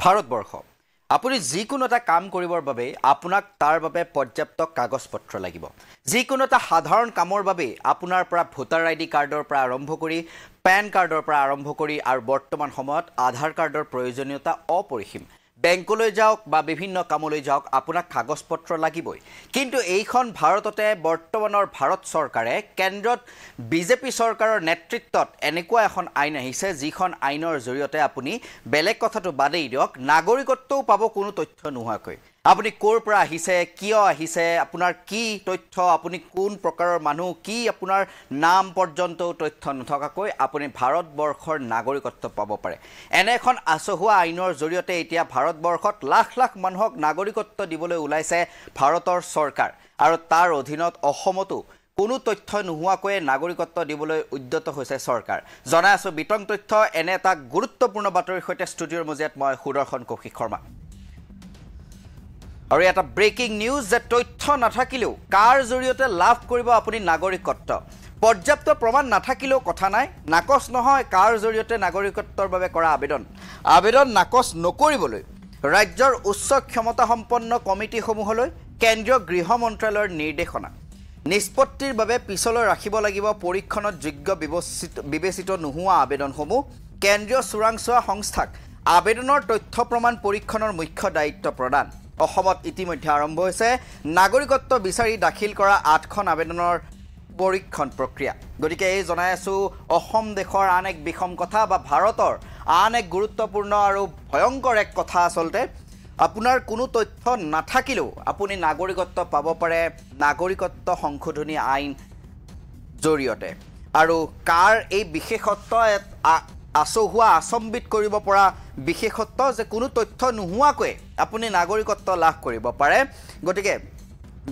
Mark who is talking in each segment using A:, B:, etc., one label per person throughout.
A: ভাৰতবৰ্ষ আপুনি যিকোনো এটা কাম কৰিবৰ বাবে আপোনাক তাৰ বাবে পৰ্যাপ্ত কাগজ পত্ৰ লাগিব যিকোনো এটা সাধাৰণ কামৰ বাবে আপোনাৰ পৰা ভোটাৰ আইডি কাৰ্ডৰ পৰা আৰম্ভ কৰি পেন কাৰ্ডৰ পৰা আৰম্ভ কৰি আৰু বৰ্তমান সময়ত আধাৰ কাৰ্ডৰ প্ৰয়োজনীয়তা অপৰিসীম বেংকলৈ যাওক বা বিভিন্ন কামলৈ যাওক আপোনাক কাগজ পত্ৰ লাগিবই কিন্তু এইখন ভাৰততে বৰ্তমানৰ ভাৰত চৰকাৰে কেন্দ্ৰত বিজেপি চৰকাৰৰ নেতৃত্বত এনেকুৱা এখন আইন আহিছে যিখন আইনৰ জৰিয়তে আপুনি বেলেগ কথাটো বাদেই দিয়ক নাগৰিকত্বও পাব কোনো তথ্য নোহোৱাকৈ আপুনি ক'ৰ পৰা আহিছে কিয় আহিছে আপোনাৰ কি তথ্য আপুনি কোন প্ৰকাৰৰ মানুহ কি আপোনাৰ নাম পৰ্যন্ত তথ্য নথকাকৈ আপুনি ভাৰতবৰ্ষৰ নাগৰিকত্ব পাব পাৰে এনে এখন আচহুৱা আইনৰ জৰিয়তে এতিয়া ভাৰতবৰ্ষত লাখ লাখ মানুহক নাগৰিকত্ব দিবলৈ ওলাইছে ভাৰতৰ চৰকাৰ আৰু তাৰ অধীনত অসমতো কোনো তথ্য নোহোৱাকৈ নাগৰিকত্ব দিবলৈ উদ্যত হৈছে চৰকাৰ জনাই আছো বিতং তথ্য এনে এটা গুৰুত্বপূৰ্ণ বাতৰিৰ সৈতে ষ্টুডিঅ'ৰ মজিয়াত মই সুদৰ্শন কৌশিক শৰ্মা আৰু এটা ব্ৰেকিং নিউজ যে তথ্য নাথাকিলেও কাৰ জৰিয়তে লাভ কৰিব আপুনি নাগৰিকত্ব পৰ্যাপ্ত প্ৰমাণ নাথাকিলেও কথা নাই নাকচ নহয় কাৰ জৰিয়তে নাগৰিকত্বৰ বাবে কৰা আবেদন নাকচ নকৰিবলৈ ৰাজ্যৰ উচ্চ ক্ষমতা সম্পন্ন কমিটিসমূহলৈ কেন্দ্ৰীয় গৃহ মন্ত্ৰালয়ৰ নিৰ্দেশনা নিষ্পত্তিৰ বাবে পিছলৈ ৰাখিব লাগিব পৰীক্ষণত যোগ্য বিবেচিত নোহোৱা আবেদনসমূহ কেন্দ্ৰীয় চোৰাংচোৱা সংস্থাক আবেদনৰ তথ্য প্ৰমাণ পৰীক্ষণৰ মুখ্য দায়িত্ব প্ৰদান অসমত ইতিমধ্যে আৰম্ভ হৈছে নাগৰিকত্ব বিচাৰি দাখিল কৰা 8খন আবেদনৰ পৰীক্ষণ প্ৰক্ৰিয়া গতিকে এই জনাই আছো অসম দেশৰ আন এক বিষম কথা বা ভাৰতৰ আন এক গুৰুত্বপূৰ্ণ আৰু ভয়ংকৰ এক কথা আসলতে আপোনাৰ কোনো তথ্য নাথাকিলেও আপুনি নাগৰিকত্ব পাব পাৰে নাগৰিকত্ব সংশোধনী আইন জৰিয়তে আৰু কাৰ এই বিশেষত্ব আচহুৱা আচম্বিত কৰিব পৰা বিশেষত্ব যে কোনো তথ্য নোহোৱাকৈ আপুনি নাগৰিকত্ব লাভ কৰিব পাৰে গতিকে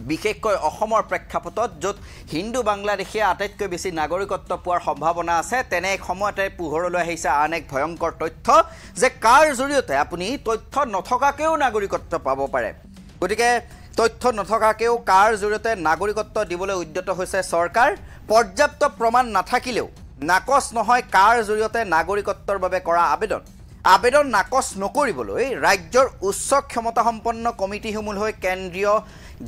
A: বিশেষকৈ অসমৰ প্ৰেক্ষাপটত য'ত হিন্দু বাংলাদেশীয়ে আটাইতকৈ বেছি নাগৰিকত্ব পোৱাৰ সম্ভাৱনা আছে তেনে এক সময়তে পোহৰলৈ আহিছে আন এক ভয়ংকৰ তথ্য যে কাৰ জৰিয়তে আপুনি তথ্য নথকাকৈও নাগৰিকত্ব পাব পাৰে গতিকে তথ্য নথকাকৈও কাৰ জৰিয়তে নাগৰিকত্ব দিবলৈ উদ্যত হৈছে চৰকাৰ পৰ্যাপ্ত প্ৰমাণ নাথাকিলেও নাকচ নহয় কাৰ জৰিয়তে নাগৰিকত্বৰ বাবে কৰা আবেদন নাকচ নকৰিবলৈ ৰাজ্যৰ উচ্চ ক্ষমতা সম্পন্ন কমিটিসমূহলৈ কেন্দ্ৰীয়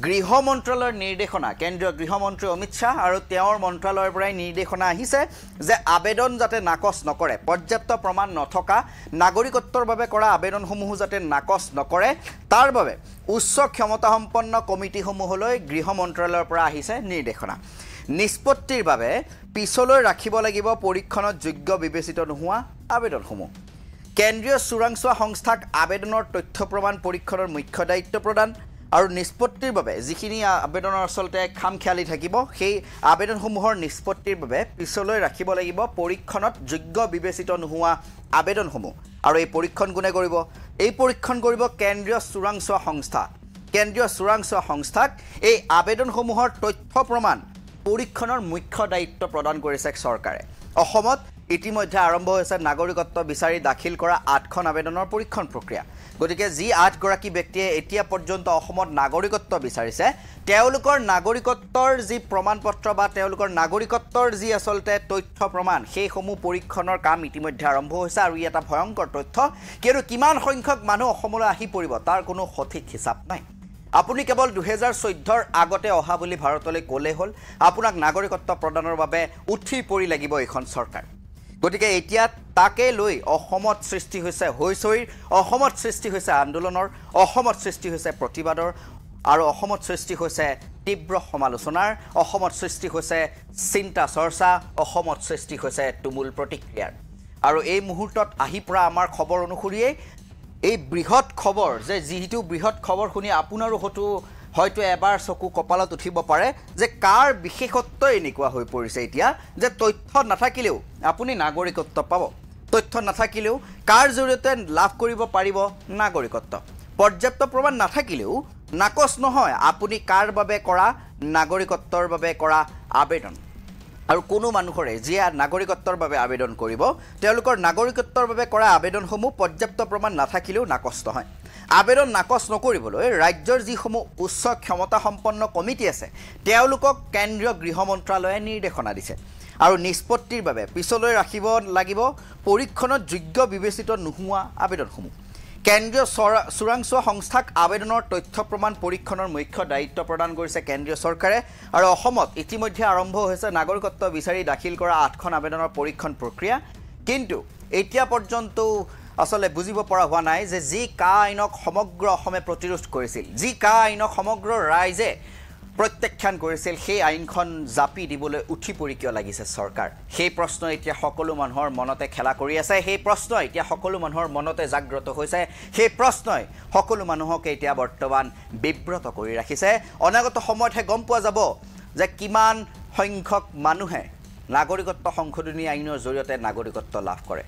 A: গৃহ মন্ত্ৰালয়ৰ নিৰ্দেশনা কেন্দ্ৰীয় গৃহমন্ত্ৰী অমিত শ্বাহ আৰু তেওঁৰ মন্ত্ৰালয়ৰ পৰাই নিৰ্দেশনা আহিছে যে আবেদন যাতে নাকচ নকৰে পৰ্যাপ্ত প্ৰমাণ নথকা নাগৰিকত্বৰ বাবে কৰা আবেদনসমূহ যাতে নাকচ নকৰে তাৰ বাবে উচ্চ ক্ষমতা সম্পন্ন কমিটিসমূহলৈ গৃহ মন্ত্ৰালয়ৰ পৰা আহিছে নিৰ্দেশনা নিষ্পত্তিৰ বাবে পিছলৈ ৰাখিব লাগিব পৰীক্ষণত যোগ্য বিবেচিত নোহোৱা আবেদনসমূহ কেন্দ্ৰীয় চোৰাংচোৱা সংস্থাক আবেদনৰ তথ্য প্ৰমাণ পৰীক্ষণৰ মুখ্য দায়িত্ব প্ৰদান আৰু নিষ্পত্তিৰ বাবে যিখিনি আবেদনৰ আসলতে খামখেয়ালি থাকিব সেই আবেদনসমূহৰ নিষ্পত্তিৰ বাবে পিছলৈ ৰাখিব লাগিব পৰীক্ষণত যোগ্য বিবেচিত নোহোৱা আবেদনসমূহ আৰু এই পৰীক্ষণ কোনে কৰিব এই পৰীক্ষণ কৰিব কেন্দ্ৰীয় চোৰাংচোৱা সংস্থাক এই আবেদনসমূহৰ তথ্য প্ৰমাণ পৰীক্ষণৰ মুখ্য দায়িত্ব প্ৰদান কৰিছে চৰকাৰে অসমত ইতিমধ্যে আৰম্ভ হৈছে নাগৰিকত্ব বিচাৰি দাখিল কৰা 8খন আবেদনৰ পৰীক্ষণ প্ৰক্ৰিয়া গতিকে যি 8গৰাকী ব্যক্তিয়ে এতিয়া পৰ্যন্ত অসমত নাগৰিকত্ব বিচাৰিছে তেওঁলোকৰ নাগৰিকত্বৰ যি প্ৰমাণপত্ৰ বা তেওঁলোকৰ নাগৰিকত্বৰ যি আসলতে তথ্য প্ৰমাণ সেইসমূহ পৰীক্ষণৰ কাম ইতিমধ্যে আৰম্ভ হৈছে আৰু ই এটা ভয়ংকৰ তথ্য কিন্তু কিমান সংখ্যক মানুহ অসমলৈ আহি পৰিব তাৰ কোনো সঠিক হিচাপ নাই আপুনি কেৱল 2014ৰ আগতে অহা বুলি ভাৰতলৈ ক'লে হ'ল আপোনাক নাগৰিকত্ব প্ৰদানৰ বাবে উঠি পৰি লাগিব এখন চৰকাৰ গতিকে এতিয়া তাকে লৈ অসমত সৃষ্টি হৈছে হৈছৈৰ অসমত সৃষ্টি হৈছে আন্দোলনৰ অসমত সৃষ্টি হৈছে প্ৰতিবাদৰ আৰু অসমত সৃষ্টি হৈছে তীব্ৰ সমালোচনাৰ অসমত সৃষ্টি হৈছে চিন্তা চৰ্চা অসমত সৃষ্টি হৈছে তুমুল প্ৰতিক্ৰিয়াৰ আৰু এই মুহূৰ্তত আহি পৰা আমাৰ খবৰ অনুসৰিয়ে এই বৃহৎ খবৰ যে যিটো বৃহৎ খবৰ শুনি আপোনাৰো হয়তো এবাৰ চকু কপালত উঠিব পাৰে যে কাৰ বিশেষত্ব এনেকুৱা হৈ পৰিছে এতিয়া যে তথ্য নাথাকিলেও আপুনি নাগৰিকত্ব পাব তথ্য নাথাকিলেও কাৰ জৰিয়তে লাভ কৰিব পাৰিব নাগৰিকত্ব পৰ্যাপ্ত প্ৰমাণ নাথাকিলেও নাকচ নহয় আপুনি কাৰ বাবে কৰা নাগৰিকত্বৰ বাবে কৰা আবেদন আৰু কোনো মানুহৰে যিয়ে নাগৰিকত্বৰ বাবে আবেদন কৰিব তেওঁলোকৰ নাগৰিকত্বৰ বাবে কৰা আবেদনসমূহ পৰ্যাপ্ত প্ৰমাণ নাথাকিলেও নাকচ নহয় আবেদন নাকচ নকৰিবলৈ ৰাজ্যৰ যিসমূহ উচ্চ ক্ষমতা সম্পন্ন কমিটি আছে তেওঁলোকক কেন্দ্ৰীয় গৃহ মন্ত্ৰালয়ে নিৰ্দেশনা দিছে আৰু নিষ্পত্তিৰ বাবে পিছলৈ ৰাখিব লাগিব পৰীক্ষণত যোগ্য বিবেচিত নোহোৱা আবেদনসমূহ কেন্দ্ৰীয় চোৰাংচোৱা সংস্থাক আবেদনৰ তথ্য প্ৰমাণ পৰীক্ষণৰ মুখ্য দায়িত্ব প্ৰদান কৰিছে কেন্দ্ৰীয় চৰকাৰে আৰু অসমত ইতিমধ্যে আৰম্ভ হৈছে নাগৰিকত্ব বিচাৰি দাখিল কৰা 8খন আবেদনৰ পৰীক্ষণ প্ৰক্ৰিয়া কিন্তু এতিয়া পৰ্যন্ত আসলে বুজিব পৰা হোৱা নাই যে যি কা আইনক সমগ্ৰ অসমে প্ৰতিৰোধ কৰিছিল যি কা আইনক সমগ্ৰ ৰাইজে প্ৰত্যাখ্যান কৰিছিল সেই আইনখন জাপি দিবলৈ উঠি পৰি কিয় লাগিছে চৰকাৰ সেই প্ৰশ্ন এতিয়া সকলো মানুহৰ মনতে খেলা কৰি আছে সেই প্ৰশ্ন এতিয়া সকলো মানুহৰ মনতে জাগ্ৰত হৈছে সেই প্ৰশ্নই সকলো মানুহক এতিয়া বৰ্তমান বিব্ৰত কৰি ৰাখিছে অনাগত সময়তহে গম পোৱা যাব যে কিমান সংখ্যক মানুহে নাগৰিকত্ব সংশোধনী আইনৰ জৰিয়তে নাগৰিকত্ব লাভ কৰে